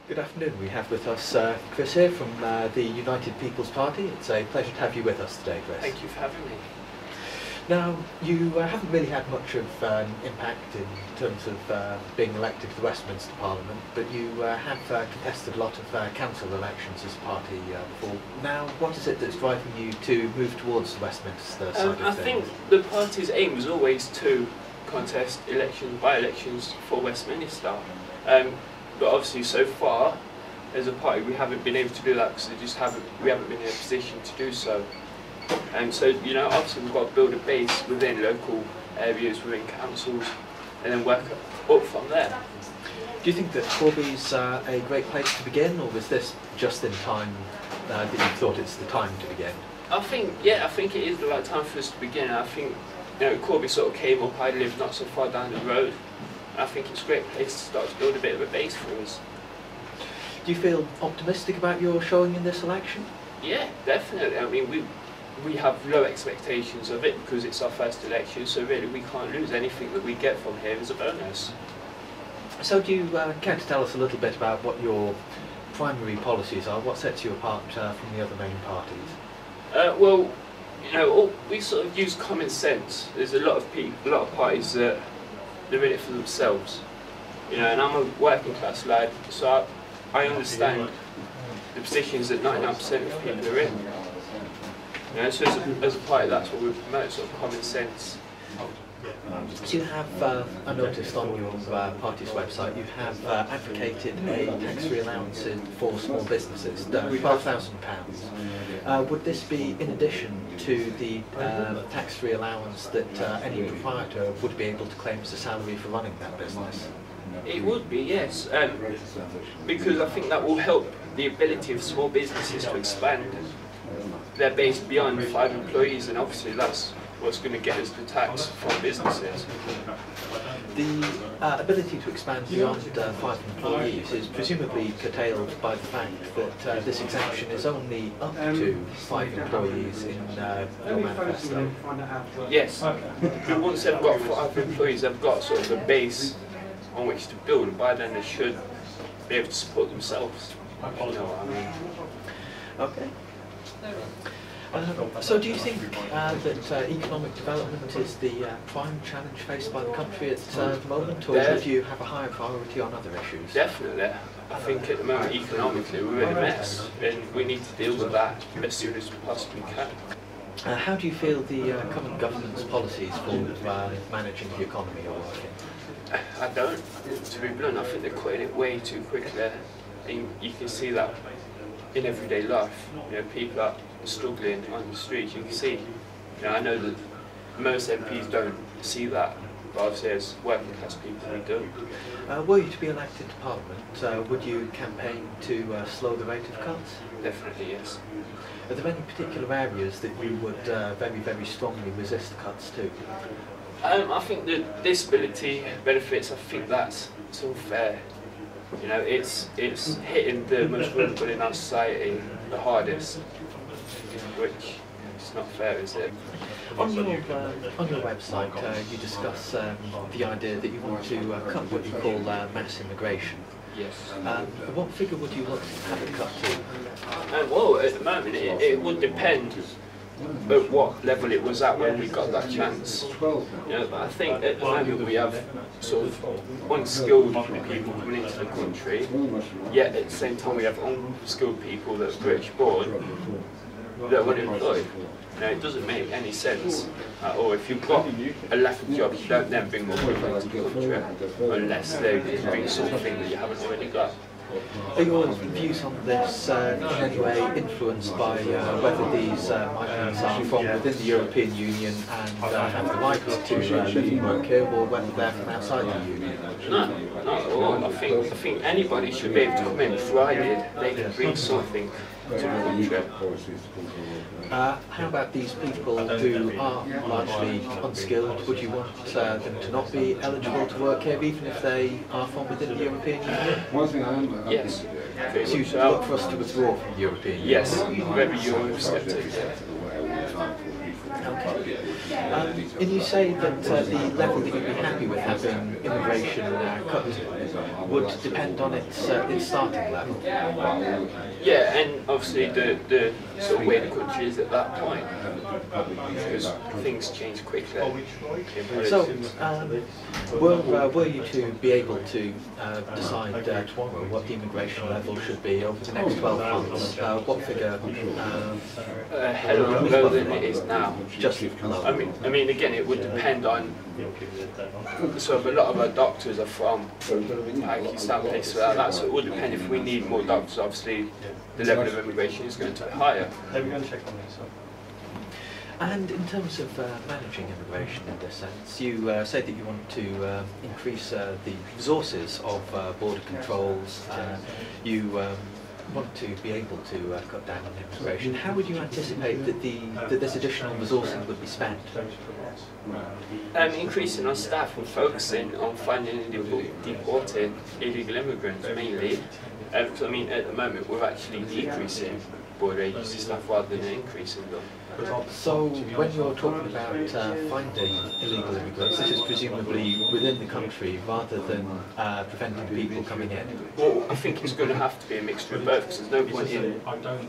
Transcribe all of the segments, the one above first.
Good afternoon. We have with us Chris here from the United People's Party. It's a pleasure to have you with us today, Chris. Thank you for having me. Now, you haven't really had much of an impact in terms of being elected to the Westminster Parliament, but you have contested a lot of council elections as a party before. Now, what is it that's driving you to move towards the Westminster side of things? I think the party's aim was always to contest by-elections for Westminster. But obviously, so far, as a party, we haven't been able to do that because we haven't been in a position to do so. And so, you know, obviously we've got to build a base within local areas, within councils, and then work up from there. Do you think that Corby's a great place to begin, or was this just in time that you thought it's the time to begin? I think it is the right time for us to begin. I think, you know, Corby sort of came up. I live not so far down the road. I think it's a great place to start to build a bit of a base for us. Do you feel optimistic about your showing in this election? Yeah, definitely. I mean, we have low expectations of it because it's our first election, so really we can't lose. Anything that we get from here is a bonus. So do you care to tell us a little bit about what your primary policies are? What sets you apart from the other main parties? Well, you know, we sort of use common sense. There's a lot of parties that they're in it for themselves, you know, and I'm a working class lad, so I understand the positions that 99% of people are in. You know, so as a party, that's what we promote, sort of common sense. So you have, I noticed on your party's website, you have advocated a tax-free allowance for small businesses, £12,000. Would this be in addition to the tax-free allowance that any proprietor would be able to claim as a salary for running that business? It would be, yes, because I think that will help the ability of small businesses to expand their base beyond 5 employees, and obviously that's what's going to get us the tax from businesses. The ability to expand beyond 5 employees is presumably curtailed by the fact that this exemption is only up to 5 employees in your manifesto. Yes, but once they've got 5 employees, they've got sort of a base on which to build, and by then they should be able to support themselves. You know what I mean? Okay. So do you think that economic development is the prime challenge faced by the country at the moment, or would you have a higher priority on other issues? Definitely. I think at the moment economically we're in a mess, and we need to deal with that as soon as we possibly can. How do you feel the current government's policies for managing the economy are working? I don't, to be blunt. I think they're cutting it way too quickly, and you can see that in everyday life. You know, people are struggling on the streets. You can see, you know, I know that most MPs don't see that, but obviously as working class people we do. Were you to be elected to Parliament, would you campaign to slow the rate of cuts? Definitely, yes. Are there any particular areas that you would very, very strongly resist cuts to? I think the disability benefits, I think that's unfair. You know, it's hitting the most vulnerable in our society the hardest, which is not fair, is it? On your website, you discuss the idea that you want to cut what you call mass immigration. Yes. What figure would you want to have it cut to? Well, at the moment, it would depend at what level it was at when we got that chance. You know, but I think at the moment we have sort of unskilled people coming into the country, yet at the same time we have unskilled people that are British born that are unemployed. You know, it doesn't make any sense at all. If you've got a lack of jobs, you don't then bring more people into the country unless they bring something that you haven't already got. Are your views on this in any way influenced by whether these migrants are from within the European Union and have the right to live and work here, or whether they're from outside the Union? No, not at all. I think anybody should be able to come in provided they can bring something to the country. How about these people who are largely unskilled? Would you want them to not be eligible to work here even if they are from within the European Union? Yes. So you should look for us to withdraw from the European Union? Yes, very Eurosceptic. Okay. And you say that the level that you'd be happy with having immigration cut would depend on its starting level. Yeah, and obviously the sort of way the country is at that point, because things change quickly. So, were you to be able to decide tomorrow what the immigration level should be over the next 12 months, what figure? A hell of a lot lower than it is now. Just lower. I mean, again, it would depend on. So, a lot of our doctors are from Pakistan, places like that. So, it would depend if we need more doctors. Obviously, the level of immigration is going to be higher. And in terms of managing immigration in this sense, you say that you want to increase the resources of border controls. You want to be able to cut down on immigration. How would you anticipate that this additional resourcing would be spent? Increasing our staff and focusing on finding and deporting illegal immigrants mainly. Because I mean, at the moment we're actually decreasing border agency staff rather than increasing them. So when you're talking about finding illegal immigrants, this is presumably within the country rather than preventing people coming in? Well, I think it's going to have to be a mixture of both, because there's no point in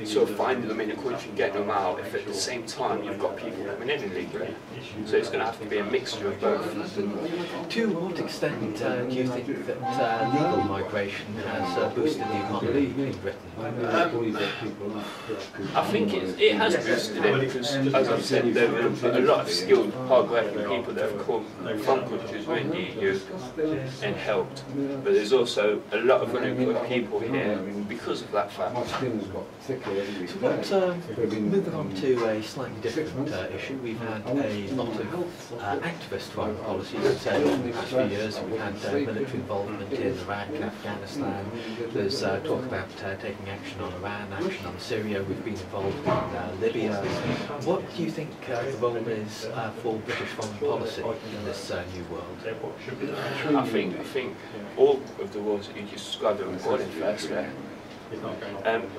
sort of finding them in the country and getting them out if at the same time you've got people coming in illegally. So it's going to have to be a mixture of both. To what extent do you think that legal migration has boosted the economy in Britain? I think it has boosted it, because as I've said, there are a lot of skilled, hard-working people that have come from countries within the EU and helped. But there's also a lot of unemployed people here because of that fact. So moving on to a slightly different issue, we've had a lot of activist foreign policies in the past few years. We've had military involvement in Iraq and Afghanistan. There's talk about taking action on Iran, action on Syria. We've been involved in Libya. What do you think the role is for British foreign policy in this new world? I think all of the roles that you just described are important firstly.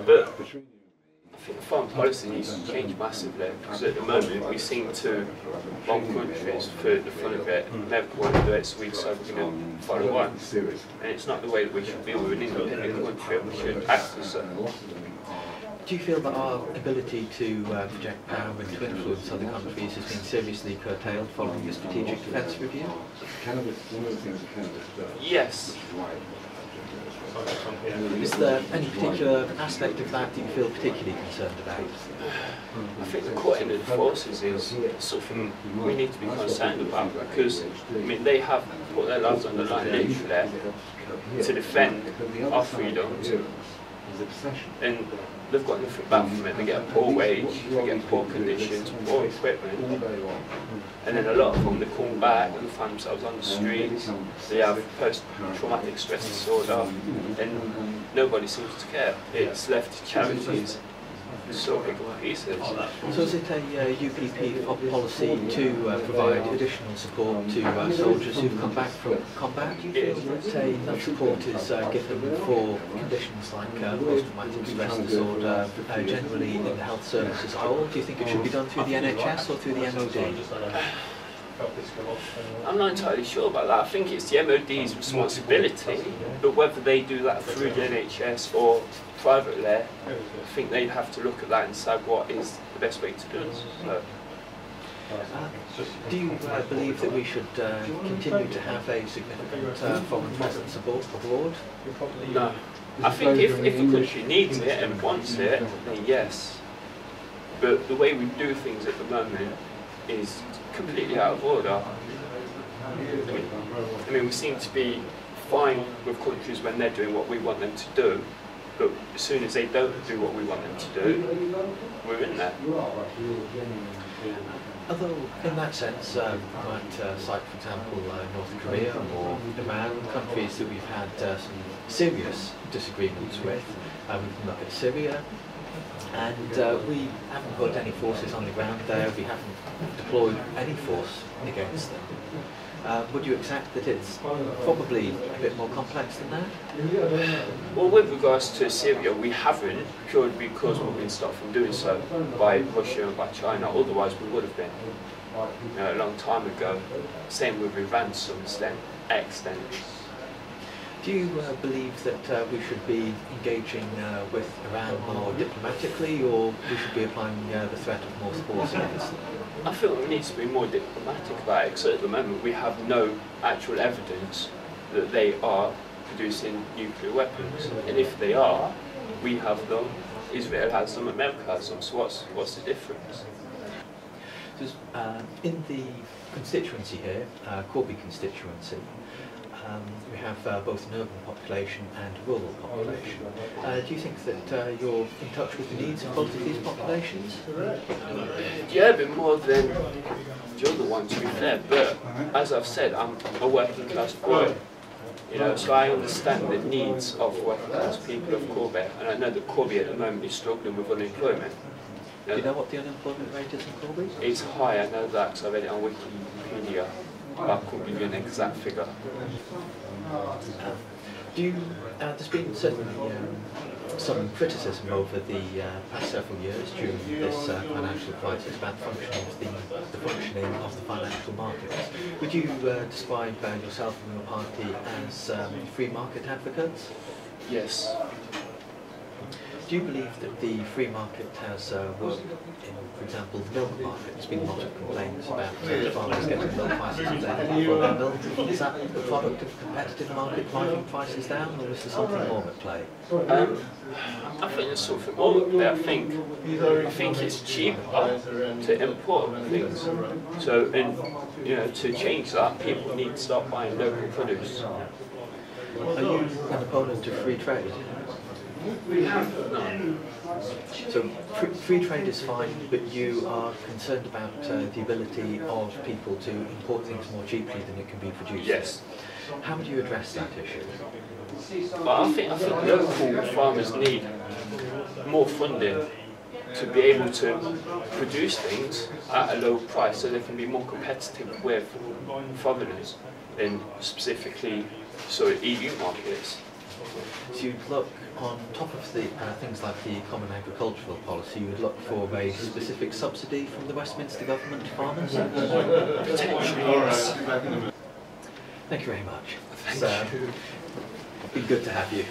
But I think foreign policy needs to change massively, because at the moment we seem to bomb countries for the fun of it, never want to do it, so we decide we're going to follow one. And it's not the way that we should be. We're an independent country, we should act as such. Do you feel that our ability to project power and to influence other countries has been seriously curtailed following the Strategic Defence Review? Yes. Is there any particular aspect of that that you feel particularly concerned about? I think the cutting of the forces is something we need to be concerned about, because I mean, they have put their lives on the line literally to defend our freedoms, and they've got nothing back from it. They get a poor wage, they get poor conditions, poor equipment, and then a lot of them, they come back and find themselves on the streets. They have post-traumatic stress disorder, and nobody seems to care. It's left to charities so big pieces. So is it a UPP policy to provide additional support to soldiers who've come back from combat? Do you feel that enough support is given for conditions like post-traumatic stress disorder generally in the health service as a whole? Do you think it should be done through the NHS or through the MOD? I'm not entirely sure about that. I think it's the MOD's responsibility, but whether they do that through the NHS or privately, I think they'd have to look at that and decide what is the best way to do it. So. Do you believe that we should continue to have a significant foreign presence abroad? No. I think if the country needs it and wants it, then yes. But the way we do things at the moment is completely out of order. I mean, we seem to be fine with countries when they're doing what we want them to do, but as soon as they don't do what we want them to do, we're in there. Although, in that sense, you might cite, for example, North Korea or Iran, countries that we've had some serious disagreements with. We can look at Syria, and we haven't put any forces on the ground there. We haven't deployed any force against them. Would you accept that it's probably a bit more complex than that? Well, with regards to Syria, we haven't, purely because we've been stopped from doing so by Russia and by China. Otherwise, we would have been. a long time ago. Same with ransom extent. Do you believe that we should be engaging with Iran more diplomatically, or we should be applying the threat of more force against them? I feel we need to be more diplomatic about it, because at the moment we have no actual evidence that they are producing nuclear weapons. And if they are, we have them, Israel has them, America has them, so what's the difference? In the constituency here, Corby constituency, we have both an urban population and a rural population. Do you think that you're in touch with the needs of both of these populations? Yeah, a bit more than the other one, to be fair, but as I've said, I'm a working class boy, you know, so I understand the needs of working class people of Corby, and I know that Corby at the moment is struggling with unemployment. Do you know what the unemployment rate is in Corby? It's high, I know that, because I read it on Wikipedia. I couldn't give you an exact figure. There's been certainly some criticism over the past several years during this financial crisis about the functioning of the financial markets. Would you describe yourself and your party as free market advocates? Yes. Do you believe that the free market has worked in, for example, the milk market? There's been a lot of complaints about farmers getting milk prices if they have for their milk. Is that the product of a competitive market driving prices down, or is there something more at play? I think there's something more at play. I think it's cheaper to import things. So, to change that, people need to start buying local produce. Are you an opponent of free trade? No. So free trade is fine, but you are concerned about the ability of people to import things more cheaply than it can be produced? Yes. How would you address that issue? But I think local farmers need more funding to be able to produce things at a low price so they can be more competitive with foreigners, and specifically EU markets. So you'd look, on top of the things like the Common Agricultural Policy, you would look for a specific subsidy from the Westminster government to farmers? Potentially, yes. Thank you very much. Thank you. It's been good to have you.